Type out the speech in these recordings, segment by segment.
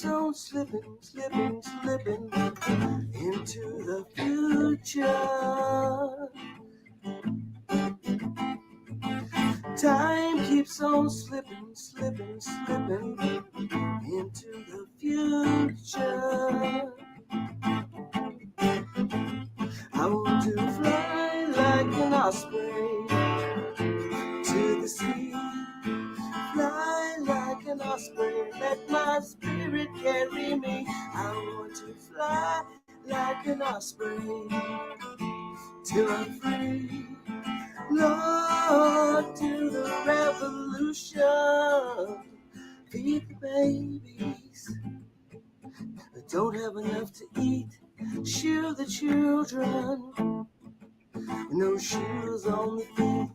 keeps on slipping, slipping, slipping into the future. Time keeps on slipping, slipping, slipping into the future. I want to fly like an osprey to the sea. Fly like an osprey, let my spirit carry me. I want to fly like an osprey till I'm free. Lord, to the revolution. Feed the babies that don't have enough to eat. Shoe the children, no shoes on the feet.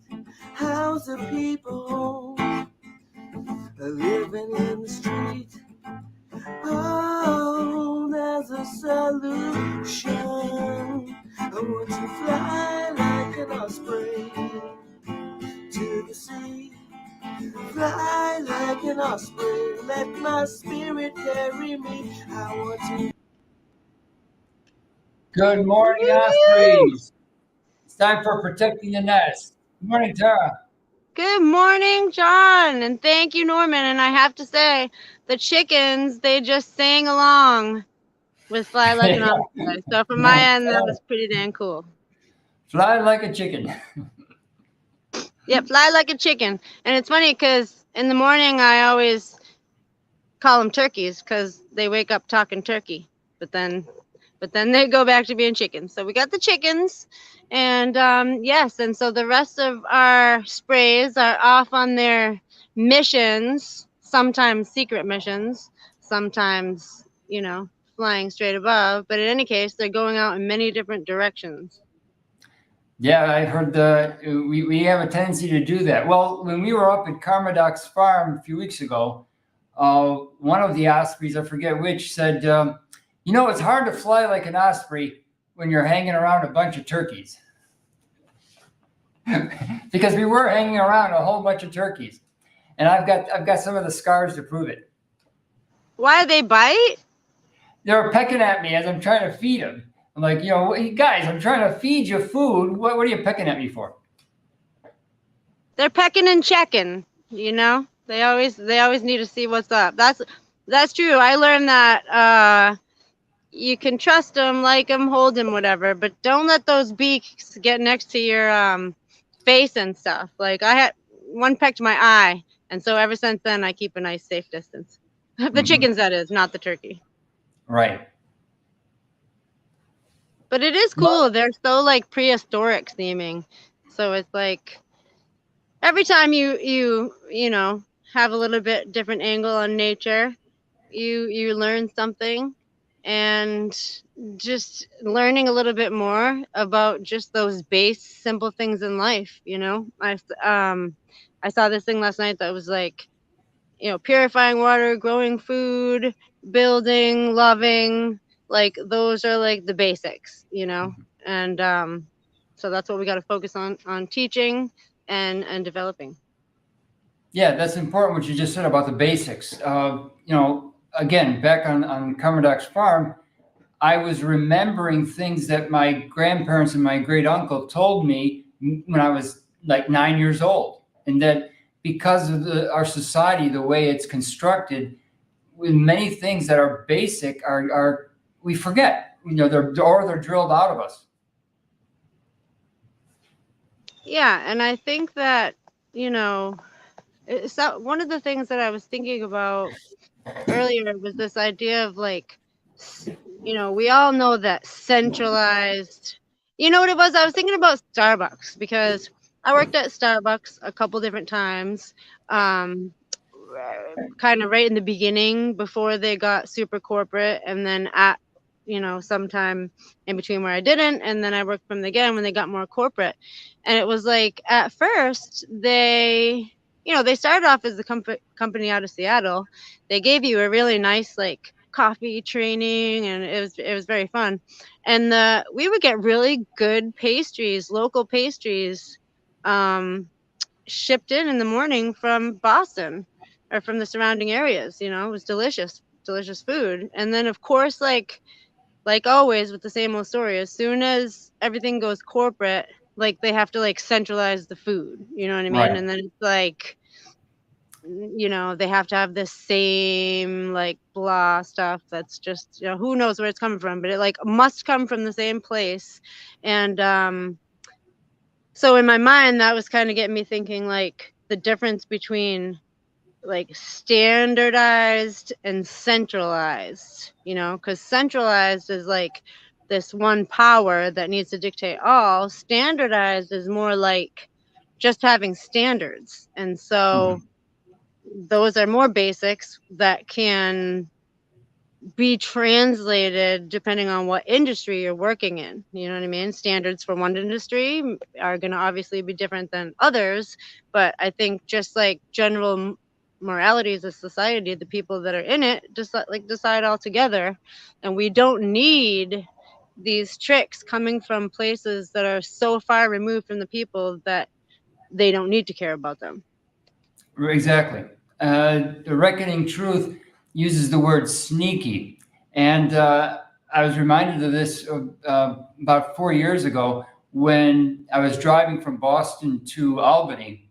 House the people living in the street. Oh, there's a solution. I want to fly like an osprey to the sea. Fly like an osprey, let my spirit carry me. I want to. Good morning, Ospreys. It's time for Protecting the Nest. Good morning, Tara. Good morning, John, and thank you, Norman. And I have to say, the chickens, they just sang along with Fly Like an Osprey. So from my end, that was pretty dang cool. Fly like a chicken. Yeah, fly like a chicken. And it's funny because in the morning, I always call them turkeys because they wake up talking turkey. But then they go back to being chickens. So we got the chickens. And yes, and so the rest of our sprays are off on their missions, sometimes secret missions, sometimes, flying straight above. But in any case, they're going out in many different directions. Yeah, I heard we have a tendency to do that. Well, when we were up at Carmadoc's farm a few weeks ago, one of the ospreys, I forget which, said, it's hard to fly like an osprey when you're hanging around a bunch of turkeys. Because we were hanging around a whole bunch of turkeys. And I've got some of the scars to prove it. Why they bite? They're pecking at me as I'm trying to feed them. I'm like, guys, I'm trying to feed you food. What are you pecking at me for? They're pecking and checking, They always need to see what's up. That's true. I learned that you can trust them, like them, hold them, whatever, but don't let those beaks get next to your face and stuff. Like I had one pecked my eye, and so ever since then I keep a nice safe distance. The chickens, that is, not the turkey. Right. But it is cool. They're so like prehistoric seeming. So it's like every time you have a little bit different angle on nature, you learn something, and just learning a little bit more about just those base simple things in life. I saw this thing last night that was like, purifying water, growing food, building, loving. Like those are like the basics, and so that's what we got to focus on teaching and developing. Yeah, that's important what you just said about the basics. Again, back on Carmadoc's farm, I was remembering things that my grandparents and my great uncle told me when I was like 9 years old, and that because of our society, the way it's constructed, with many things that are basic are we forget. They're drilled out of us. Yeah, and I think that it's not, one of the things that I was thinking about earlier was this idea of like, we all know that centralized. You know what it was? I was thinking about Starbucks because I worked at Starbucks a couple different times. Kind of right in the beginning before they got super corporate, and then at sometime in between where I didn't, and then I worked from them again when they got more corporate. And it was like at first they started off as a company out of Seattle. They gave you a really nice like coffee training, and it was very fun. And we would get really good pastries, local pastries, shipped in the morning from Boston or from the surrounding areas. It was delicious. delicious food. And then of course, like always with the same old story, as soon as everything goes corporate, like they have to like centralize the food, you know what I mean? Right. And then it's like, they have to have this same like blah stuff that's just, who knows where it's coming from, but it like must come from the same place. And so in my mind, that was kind of getting me thinking like the difference between like standardized and centralized, because centralized is like this one power that needs to dictate all. Standardized is more like just having standards. And so those are more basics that can be translated depending on what industry you're working in. You know what I mean? Standards for one industry are going to obviously be different than others, but I think just like general moralities of society, the people that are in it just like decide all together, and we don't need these tricks coming from places that are so far removed from the people that they don't need to care about them. Exactly. The Reckoning Truth uses the word sneaky. And I was reminded of this about 4 years ago when I was driving from Boston to Albany.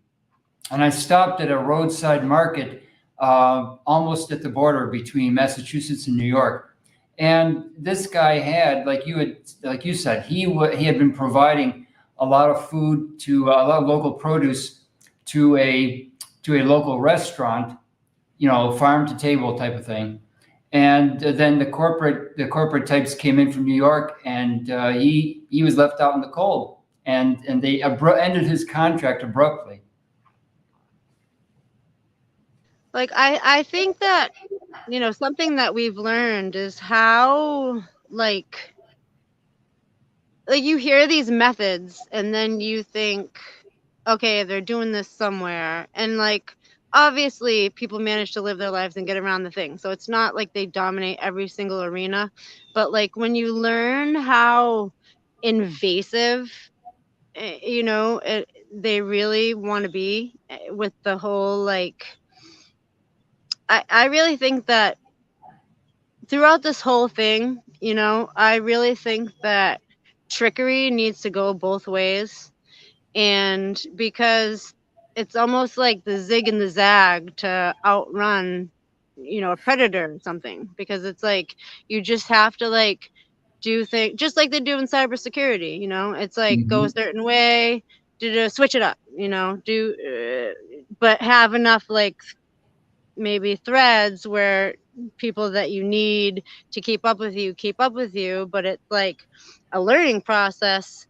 And I stopped at a roadside market almost at the border between Massachusetts and New York. And this guy had, like you said, he had been providing a lot of food to a lot of local produce to a local restaurant, farm to table type of thing. And then the corporate types came in from New York, and he was left out in the cold, and they ended his contract abruptly. Like I think that something that we've learned is how like you hear these methods and then you think, okay, they're doing this somewhere, and like obviously people manage to live their lives and get around the thing, so it's not like they dominate every single arena, but like when you learn how invasive they really want to be with the whole like I really think that throughout this whole thing, I really think that trickery needs to go both ways. And because it's almost like the zig and the zag to outrun, a predator or something. Because it's like you just have to like do things just like they do in cybersecurity. It's like go a Mhm. certain way, switch it up. But have enough like maybe threads where people that you need to keep up with you, but it's like a learning process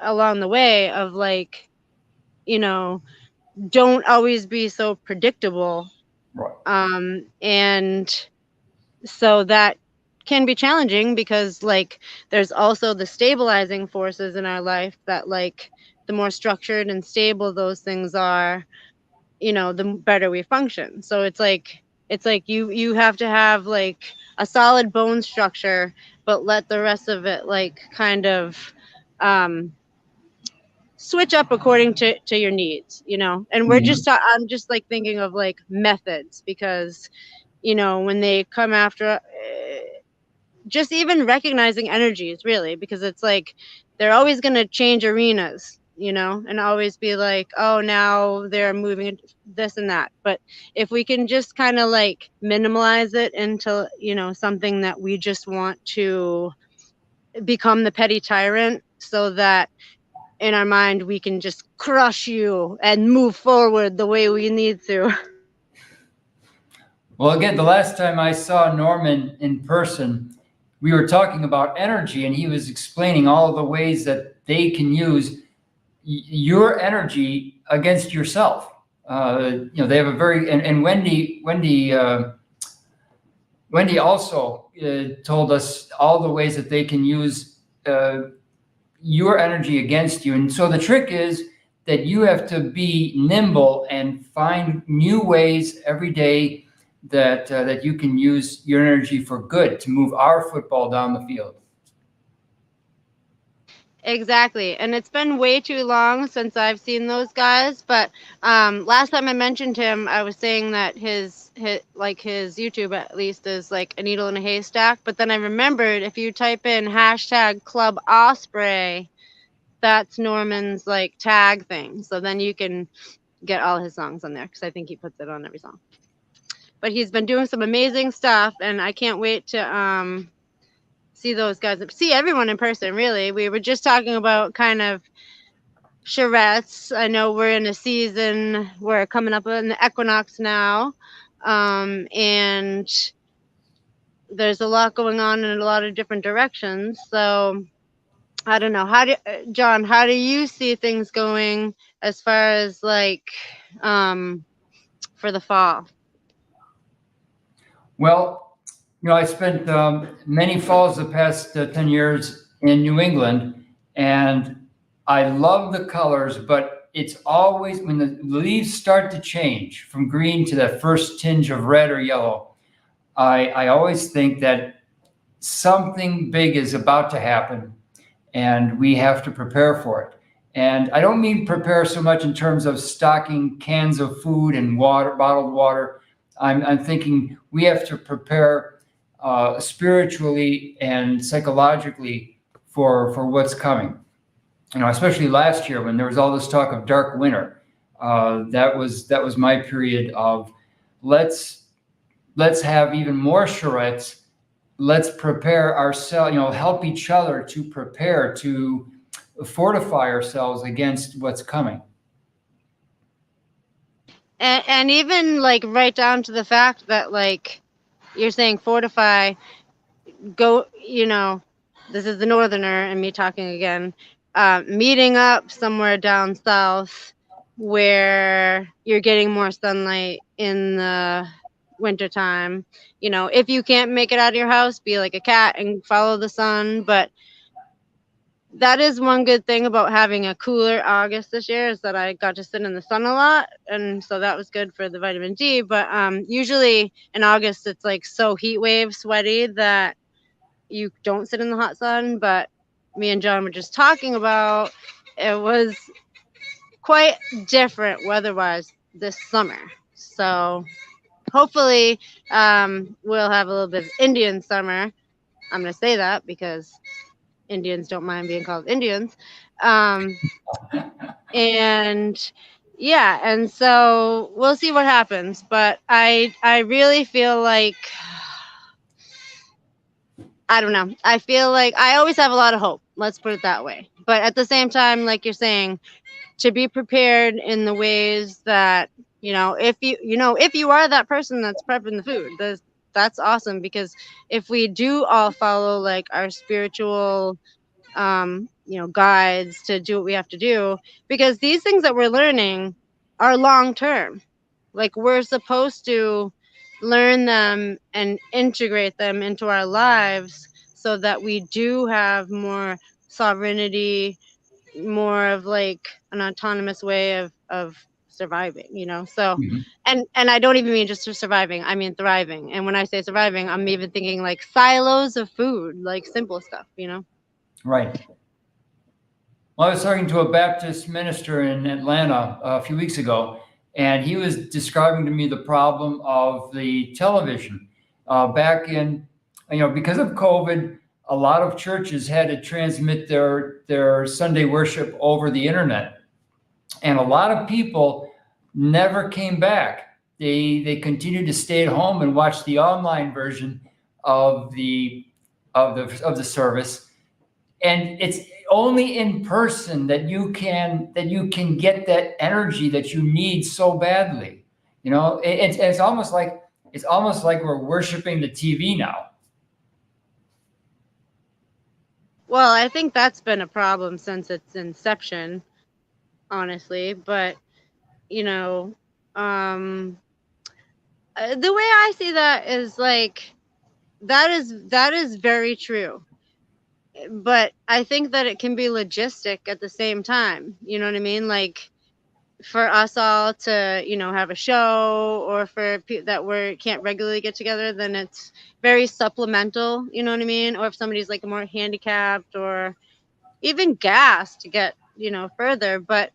along the way of like, don't always be so predictable. Right. And so that can be challenging because like there's also the stabilizing forces in our life that like the more structured and stable those things are, the better we function. So it's like you have to have like a solid bone structure, but let the rest of it like kind of um switch up according to your needs, and Mhm. I'm just like thinking of like methods because when they come after just even recognizing energies really, because it's like they're always going to change arenas, and always be like, oh, now they're moving this and that. But if we can just kind of like minimalize it into something that we just want to become the petty tyrant, so that in our mind we can just crush you and move forward the way we need to. Well, again, the last time I saw Norman in person, we were talking about energy, and he was explaining all the ways that they can use your energy against yourself. They have a very and Wendy also told us all the ways that they can use your energy against you. And so the trick is that you have to be nimble and find new ways every day that you can use your energy for good to move our football down the field. Exactly. And it's been way too long since I've seen those guys, but last time I mentioned him, I was saying that his YouTube at least is like a needle in a haystack, but then I remembered if you type in hashtag Club Osprey, that's Norman's like tag thing. So then you can get all his songs on there because I think he puts it on every song. But he's been doing some amazing stuff, and I can't wait to see those guys, see everyone in person. Really, we were just talking about kind of charrettes. I know we're in a season, we're coming up in the equinox now, and there's a lot going on in a lot of different directions. So I don't know, John, how do you see things going as far as like for the fall? Well, I spent many falls the past 10 years in New England, and I love the colors, but it's always when the leaves start to change from green to that first tinge of red or yellow, I always think that something big is about to happen, and we have to prepare for it. And I don't mean prepare so much in terms of stocking cans of food and water, bottled water. I'm thinking we have to prepare spiritually and psychologically for what's coming. Especially last year when there was all this talk of dark winter. That was my period of let's have even more charrettes. Let's prepare ourselves, help each other to prepare to fortify ourselves against what's coming. And even like right down to the fact that like you're saying fortify, go, this is the northerner and me talking again, meeting up somewhere down south where you're getting more sunlight in the wintertime. If you can't make it out of your house, be like a cat and follow the sun. But that is one good thing about having a cooler August this year, is that I got to sit in the sun a lot, and so that was good for the vitamin D. But usually in August it's like so heat wave sweaty that you don't sit in the hot sun. But me and John were just talking about it was quite different weather-wise this summer. So hopefully we'll have a little bit of Indian summer. I'm going to say that because Indians don't mind being called Indians. And yeah, and so we'll see what happens. But I really feel like, I don't know. I feel like I always have a lot of hope. Let's put it that way. But at the same time, like you're saying, to be prepared in the ways that, if you are that person that's prepping the food, that's awesome. Because if we do all follow like our spiritual guides to do what we have to do, because these things that we're learning are long term. Like we're supposed to learn them and integrate them into our lives so that we do have more sovereignty, more of like an autonomous way of surviving. So Mhm. and I don't even mean just surviving, I mean thriving. And when I say surviving, I'm even thinking like silos of food, like simple stuff. Right. Well, I was talking to a Baptist minister in Atlanta a few weeks ago, and he was describing to me the problem of the television. Back in, because of COVID, a lot of churches had to transmit their Sunday worship over the internet, and a lot of people never came back. They continued to stay at home and watch the online version of the service, and it's only in person that you can get that energy that you need so badly. It's almost like we're worshiping the TV now. Well, I think that's been a problem since its inception, honestly. But the way I see that is like that is very true. But I think that it can be logistic at the same time. You know what I mean? Like for us all to have a show, or for that we can't regularly get together, then it's very supplemental. You know what I mean? Or if somebody's like more handicapped, or even gas to get, further. But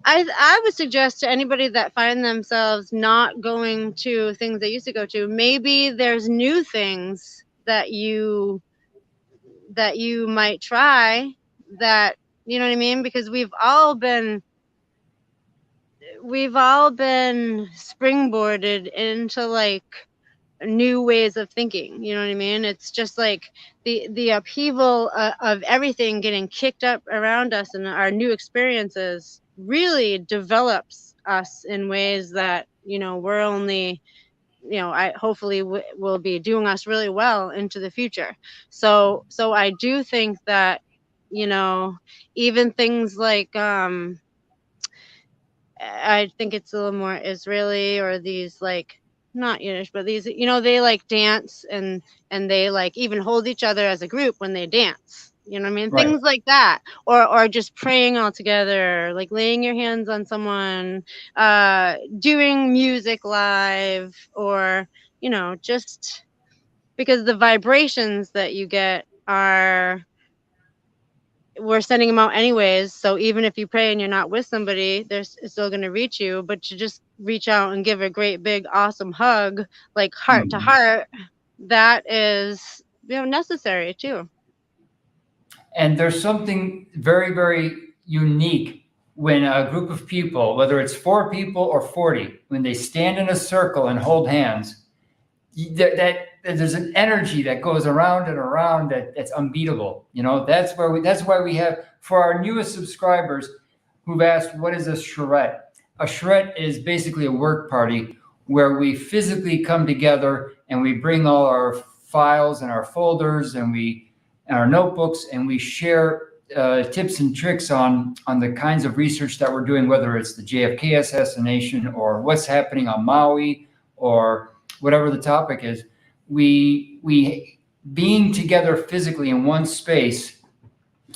I would suggest to anybody that find themselves not going to things they used to go to, maybe there's new things that you might try, that, you know what I mean? Because we've all been springboarded into like new ways of thinking, you know what I mean? It's just like the upheaval of everything getting kicked up around us, and our new experiences really develops us in ways that, we're only, I hopefully will be doing us really well into the future. So I do think that, you know even things like, I think it's a little more Israeli, or these like, not Yiddish, but these, they like dance, and they like even hold each other as a group when they dance. You know what I mean? Right. Things like that, or just praying all together, like laying your hands on someone, doing music live, or just because the vibrations that you get are, we're sending them out anyways. So even if you pray and you're not with somebody, it's still going to reach you. But to just reach out and give a great big awesome hug, like heart to Mhm. heart, that is, necessary too. And there's something very, very unique when a group of people, whether it's 4 people or 40, when they stand in a circle and hold hands, that there's an energy that goes around and around that's unbeatable. That's why we have, for our newest subscribers who've asked, what is a charrette? A charrette is basically a work party where we physically come together and we bring all our files and our folders and our notebooks, and we share tips and tricks on the kinds of research that we're doing, whether it's the JFK assassination or what's happening on Maui, or whatever the topic is. We being together physically in one space,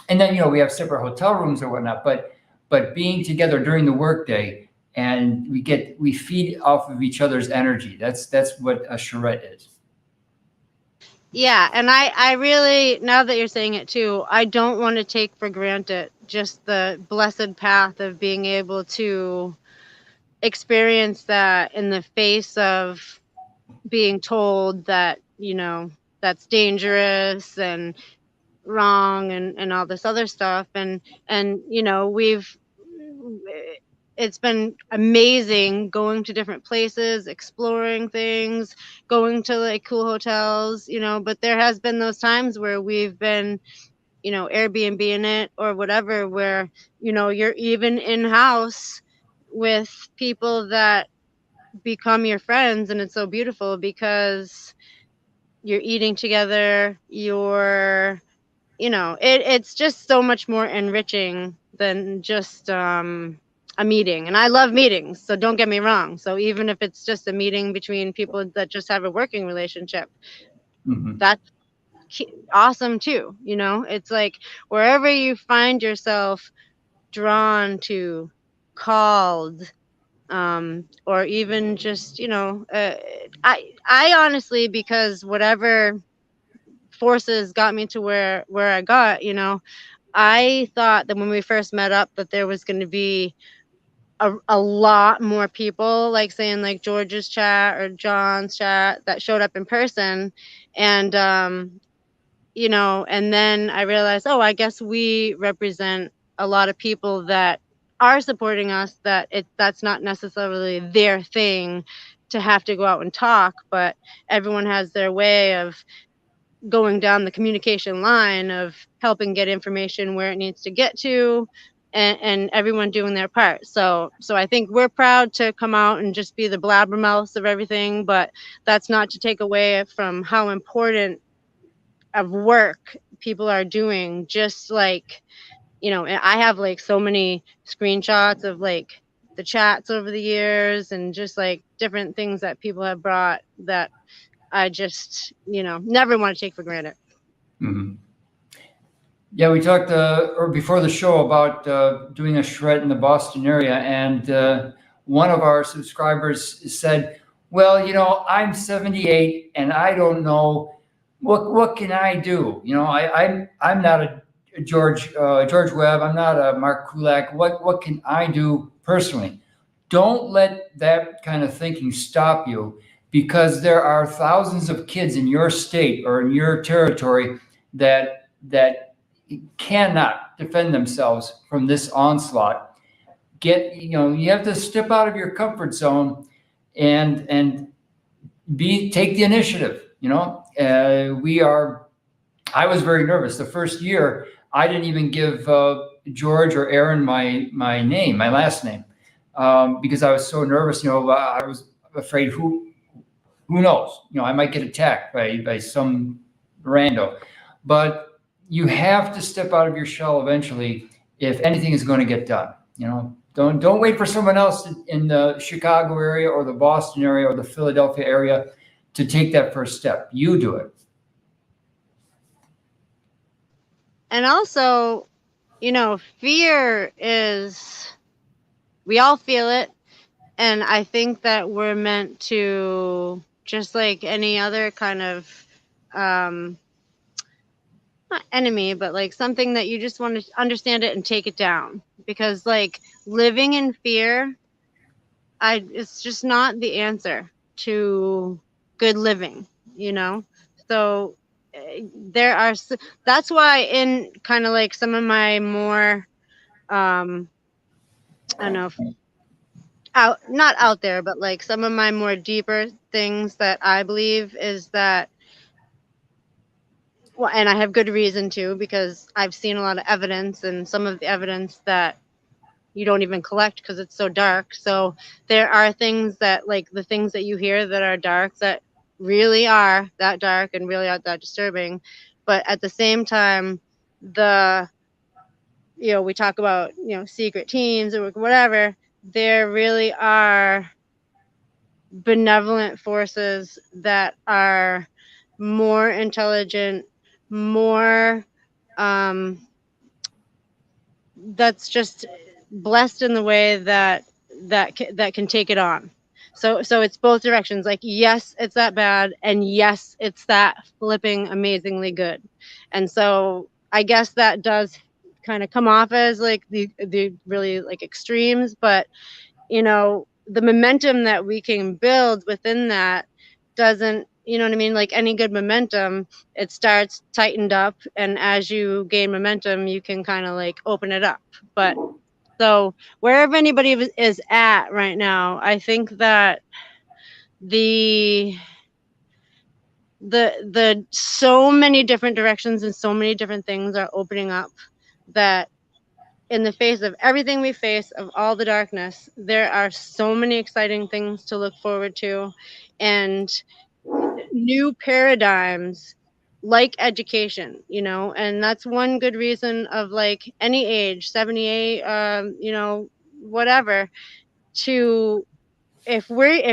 and then we have separate hotel rooms or whatnot, but being together during the workday, and we feed off of each other's energy. That's what a charrette is. Yeah, and I really, now that you're saying it too, I don't want to take for granted just the blessed path of being able to experience that in the face of being told that, that's dangerous and wrong, and all this other stuff. And it's been amazing going to different places, exploring things, going to like cool hotels, but there has been those times where we've been, Airbnb in it or whatever, where, you're even in house with people that become your friends, and it's so beautiful because you're eating together, it's just so much more enriching than just a meeting. And I love meetings, so don't get me wrong. So even if it's just a meeting between people that just have a working relationship, Mhm. that's awesome too. It's like wherever you find yourself drawn to, called, or even just, I honestly, because whatever forces got me to where I got, I thought that when we first met up that there was going to be a lot more people, like saying like George's chat or John's chat, that showed up in person. And and then I realized, oh, I guess we represent a lot of people that are supporting us, that's not necessarily their thing to have to go out and talk, but everyone has their way of going down the communication line of helping get information where it needs to get to, and everyone doing their part. So I think we're proud to come out and just be the blabbermouths of everything, but that's not to take away from how important of work people are doing. Just like, I have like so many screenshots of like the chats over the years, and just like different things that people have brought that I just, never want to take for granted. Mhm. Yeah, we talked or before the show about doing a shred in the Boston area, and one of our subscribers said, "Well, I'm 78, and I don't know what can I do. I'm not George Webb. I'm not a Mark Kulak. What can I do personally? Don't let that kind of thinking stop you, because there are thousands of kids in your state or in your territory that cannot defend themselves from this onslaught. You have to step out of your comfort zone and take the initiative. I was very nervous the first year. I didn't even give George or Aaron my name, my last name, because I was so nervous. I was afraid who knows? I might get attacked by some rando. But you have to step out of your shell eventually if anything is going to get done. Don't wait for someone else in the Chicago area or the Boston area or the Philadelphia area to take that first step. You do it. And also, fear is, we all feel it. And I think that we're meant to, just like any other kind of, not enemy, but like something that you just want to understand it and take it down. Because like living in fear, it's just not the answer to good living, So that's why in kind of like some of my more, I don't know, not out there, but like some of my more deeper things that I believe is that, well, and I have good reason to, because I've seen a lot of evidence, and some of the evidence that you don't even collect because it's so dark. So there are things that, like the things that you hear that are dark, that really are that dark and really are that disturbing. But at the same time, we talk about, secret teams or whatever, there really are benevolent forces that are more intelligent, more that's just blessed in the way that can take it on. So it's both directions. Like, yes, it's that bad, and yes, it's that flipping amazingly good. And so I guess that does kind of come off as like the really like extremes, but the momentum that we can build within that doesn't, you know what I mean? Like any good momentum, it starts tightened up, and as you gain momentum, you can kind of like open it up. But so wherever anybody is at right now, I think that the so many different directions and so many different things are opening up, that in the face of everything we face, of all the darkness, there are so many exciting things to look forward to, and new paradigms like education, and that's one good reason of like any age, 78, whatever, to if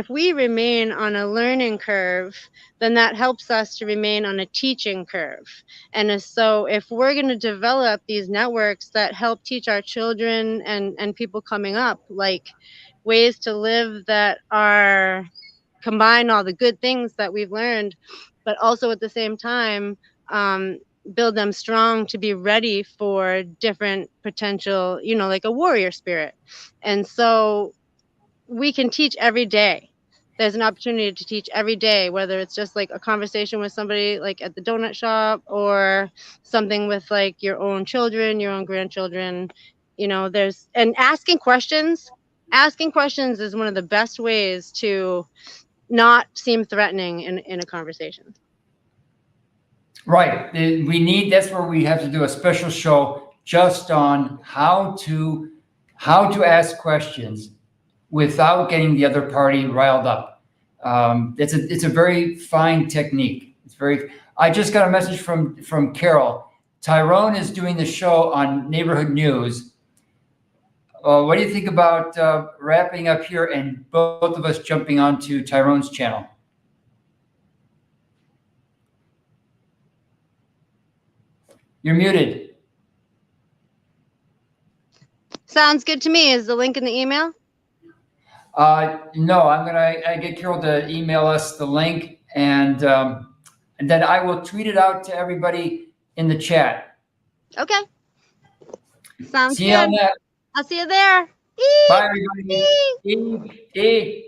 we remain on a learning curve, then that helps us to remain on a teaching curve. And so if we're going to develop these networks that help teach our children and people coming up, like ways to live that are combine all the good things that we've learned, but also at the same time build them strong to be ready for different potential, like a warrior spirit. And so we can teach every day. There's an opportunity to teach every day, whether it's just like a conversation with somebody like at the donut shop, or something with like your own children, your own grandchildren. And asking questions is one of the best ways to not seem threatening in a conversation. Right. That's where we have to do a special show just on how to ask questions without getting the other party riled up. It's a very fine technique. I just got a message from Carol. Tyrone is doing the show on Neighborhood News. What do you think about wrapping up here and both of us jumping onto Tyrone's channel? You're muted. Sounds good to me. Is the link in the email? No, I get Carol to email us the link, and then I will tweet it out to everybody in the chat. Okay. Sounds See you on good. that. I'll see you there. Bye, everybody. Eat.